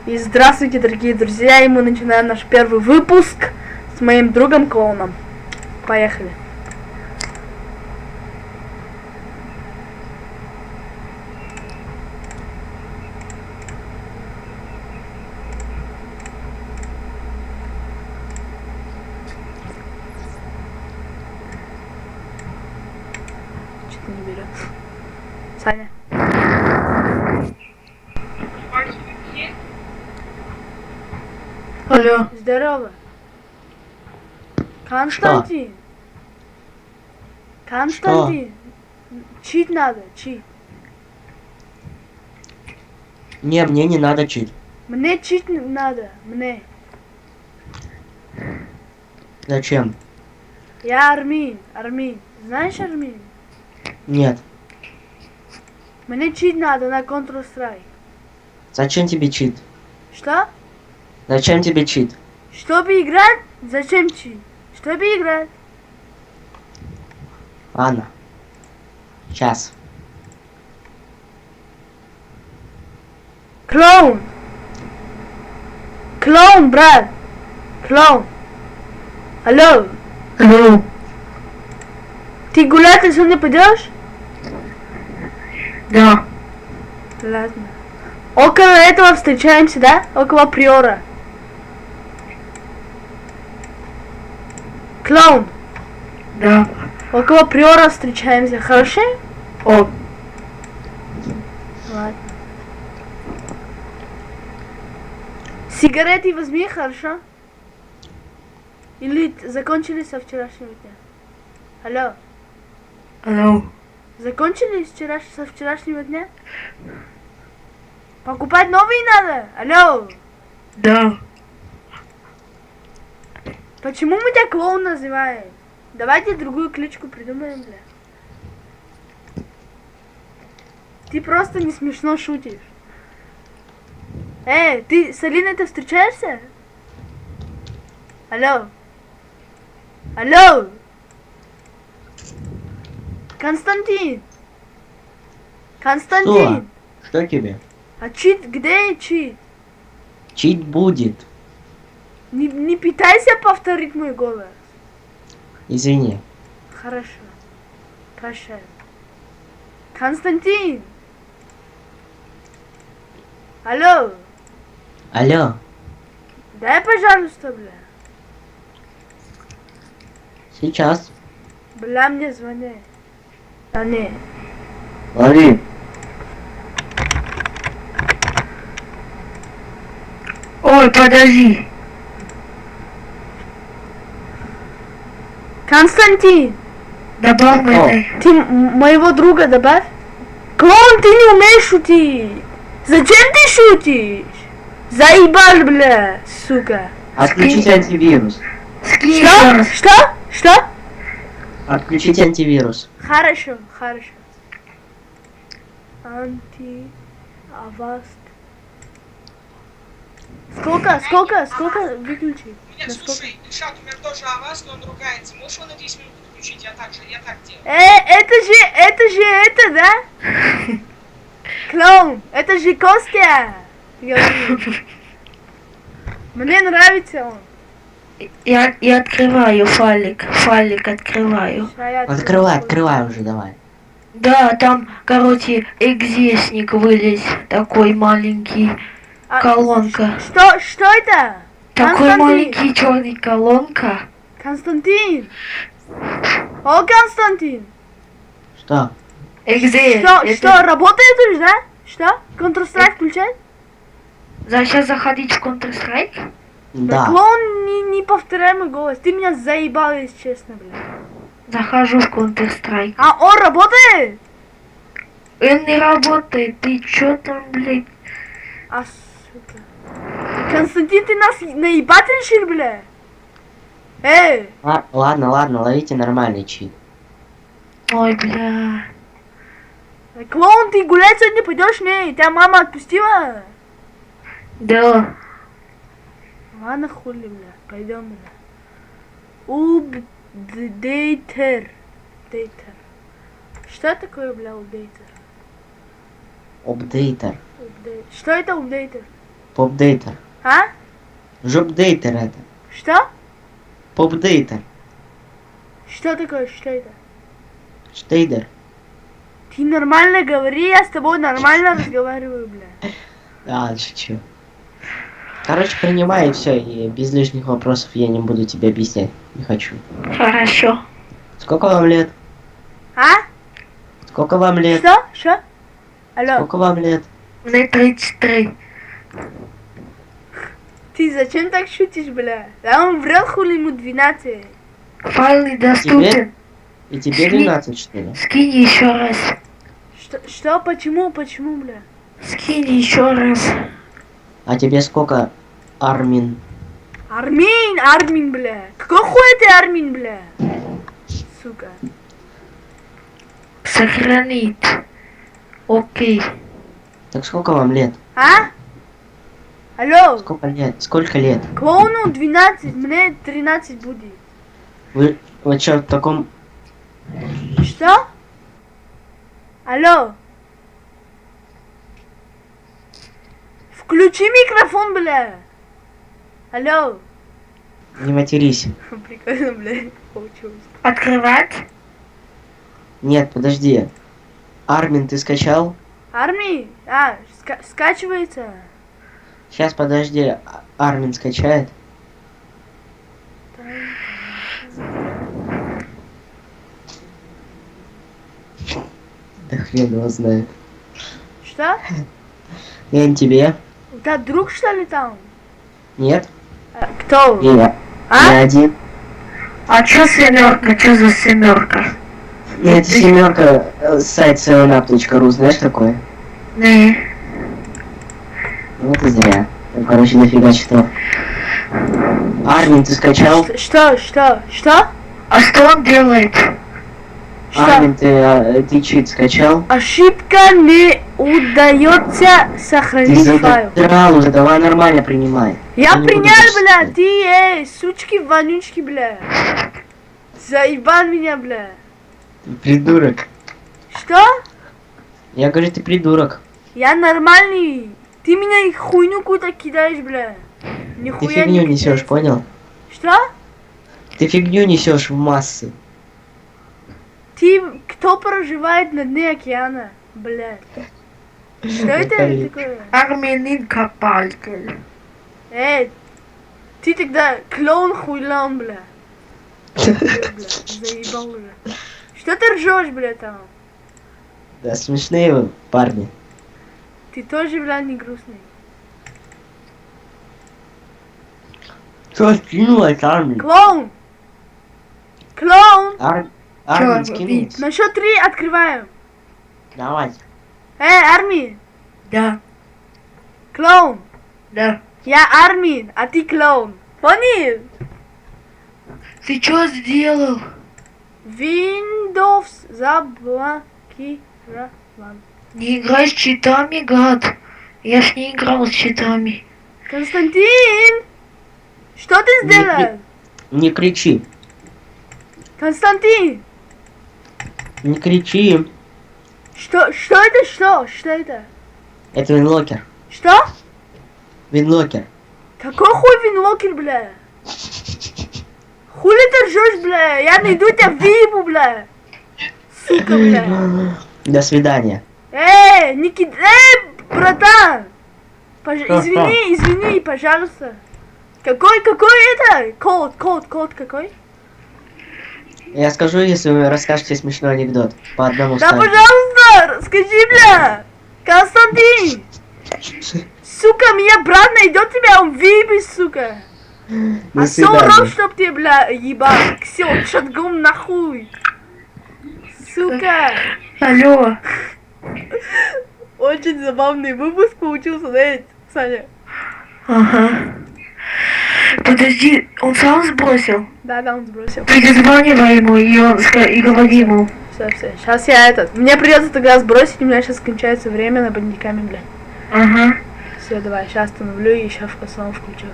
И здравствуйте, дорогие друзья, и мы начинаем наш первый выпуск с моим другом клоуном. Поехали. Что-то не берет. Саня. Алло. Здорово. Константин. Константин. Чит надо, чит. Не, мне не надо чит. Мне чит надо, мне. Зачем? Я Армин. Знаешь Армин? Нет. Мне чит надо на Counter-Strike. Зачем тебе чит? Что? Зачем тебе чит? Чтобы играть? Зачем чит? Чтобы играть. Ладно. Сейчас. Клоун! Клоун, брат! Клоун! Алло! Алло. Ты гулять сегодня пойдешь? Да. Ладно. Около этого встречаемся, да? Около Приора. Клоун! Да. Около Приора встречаемся, хорошо? О. Ладно. Сигареты возьми, хорошо? Или закончились со вчерашнего дня? Алло. Алло. Закончились со вчерашнего дня? Покупать новые надо? Алло. Да. Почему мы тебя клоун называем? Давайте другую кличку придумаем, бля. Ты просто не смешно шутишь. Ты с Алиной-то встречаешься? Алло. Алло. Константин. Константин. Что тебе? А чит, где чит? Чит будет. Не пытайся повторить мой голос. Извини. Хорошо. Прощаю. Константин. Алло. Алло. Дай, пожалуйста, бля. Сейчас. Бля, мне звони. А не. Лови. Ой, подожди. Константин. Добавь Ты моего друга добавь. Клоун, ты не умеешь шутить. Зачем ты шутишь? Заебал, бля, сука. Отключить антивирус. Что? Отключить антивирус. Хорошо. Аваст. Сколько выключи? Слушай, Ильшат, у меня тоже Аваст, но он ругается. Можешь его на 10 минут отключить? Я так делаю. Это же это, да? Клоун, это же Костя. Мне нравится он. Я открываю файлик открываю. Открывай уже, давай. Да, там, короче, экзесник вылез, такой маленький, колонка. Что это? Такой маленький черный колонка. Константин. О, Константин. Что? Что, работает уже, да? Что? Counter-Strike включать? Сейчас заходить в Counter-Strike? Да. Клоун, не повторяй мой голос. Ты меня заебал, если честно, бля. Захожу в Counter-Strike. А он работает? Он не работает, ты чё там, блядь? А, сука. Константин, ты нас наебать решил, бля? Ладно, ловите нормальный чит. Ой, бля. Клоун, ты гулять сегодня пойдешь? Не, тебя мама отпустила? Да. Ладно, хули, бля, пойдем, бля. Дейтер. Что такое, бля, апдейтер? Апдейтер. Что это апдейтер? Попдейтер. А? Жопдейтер это. Что? Попдейтер. Что такое? Что это? Штейдер. Ты нормально говори, я с тобой нормально разговариваю, бля. А, шучу. Короче, принимай и все, и без лишних вопросов я не буду тебе объяснять. Не хочу. Хорошо. Сколько вам лет? А? Сколько вам лет? Что? Что? Алло, Сколько вам лет? Мне 33. ты зачем так шутишь, бля? Да он врет, хули ему 12. Файл недоступен. И тебе 12, что ли? Скинь еще раз. Что? Почему? Почему, бля? Скинь еще раз. А тебе сколько, Армин? Армин, бля. Какой хуй ты Армин, бля? Сука. Сохранить. Окей. Так сколько вам лет? А? Алло, Сколько лет? Сколько лет? клоуну 12, мне 13 будет. Вы что, в таком... Что? Алло. Включи микрофон, бля. Алло. Не матерись. Прикольно, бля. Получилось. Открывать? Нет, подожди. Армин, ты скачал? Армии? А, скачивается. Сейчас, подожди. Армин скачает. Да хрен его знает. Что? Я тебе? У тебя друг, что ли, там? Нет? Кто? Я. А? Я один. А чё семерка? Чё за семерка? Это семерка, сайт 7up.ru, знаешь такое? Не. Вот и зря. Там, короче, дофига читал. Армин, ты скачал? Что? А что он делает? Армин, ты чит скачал? Ошибка не удается Ты сохранить файл. задрал уже, давай нормально принимай. Я не буду принял, больше бля, читать. ты, сучки вонючки, бля. Заебал меня, бля. Ты придурок. Что? Я говорю, ты придурок. Я нормальный. Ты меня и хуйню какую-то кидаешь, бля. Ты Нихуя фигню не несешь, кидаешь. понял? Что? Ты фигню несешь в массы. Ты кто проживает на дне океана, бля? Что это такое? Армянин копатель. Ты тогда клоун хуйлан, бля. Бля, заебал уже. Что ты ржешь, бля, там? Да, смешные вы, парни. Ты тоже, бля, не грустный. Что скинулась, Армин? Клоун! Клоун! Армин, Чё, скинулась. На счет 3 открываем. Давай. Армин! Да. Клоун! Да. Я Армин, а ты клоун. Понял? Ты чё сделал? Windows заблокирован. Не играй с читами, гад. Я ж не играл с читами. Константин! Что ты сделал? Не кричи. Константин! Не кричи. Что это? Что это? Это винлокер. Что? Винлокер. Какой хуй винлокер, бля? Хули ты ржешь, бля? Я найду тебя выебу, бля. Сука, бля. До свидания. Братан! Извини, пожалуйста. Какой это? Код какой? Я скажу, если вы расскажете смешной анекдот. По одному Да, ставлю. пожалуйста, скажи, бля. Константин! Сука, меня брат найдет тебя, он выебет, сука. До А все урок, свидания. чтоб тебе, бля, ебал. Все, шатгум нахуй. Сука. Алло. Очень забавный выпуск получился, да, Саня? Ага. Подожди, он сам сбросил? Да, он сбросил. Перезванивай ему и говори ему. Все. Сейчас я Мне придется тогда сбросить, у меня сейчас кончается время на бандиками, бля. Ага. Все, давай, сейчас остановлю и сейчас снова включу.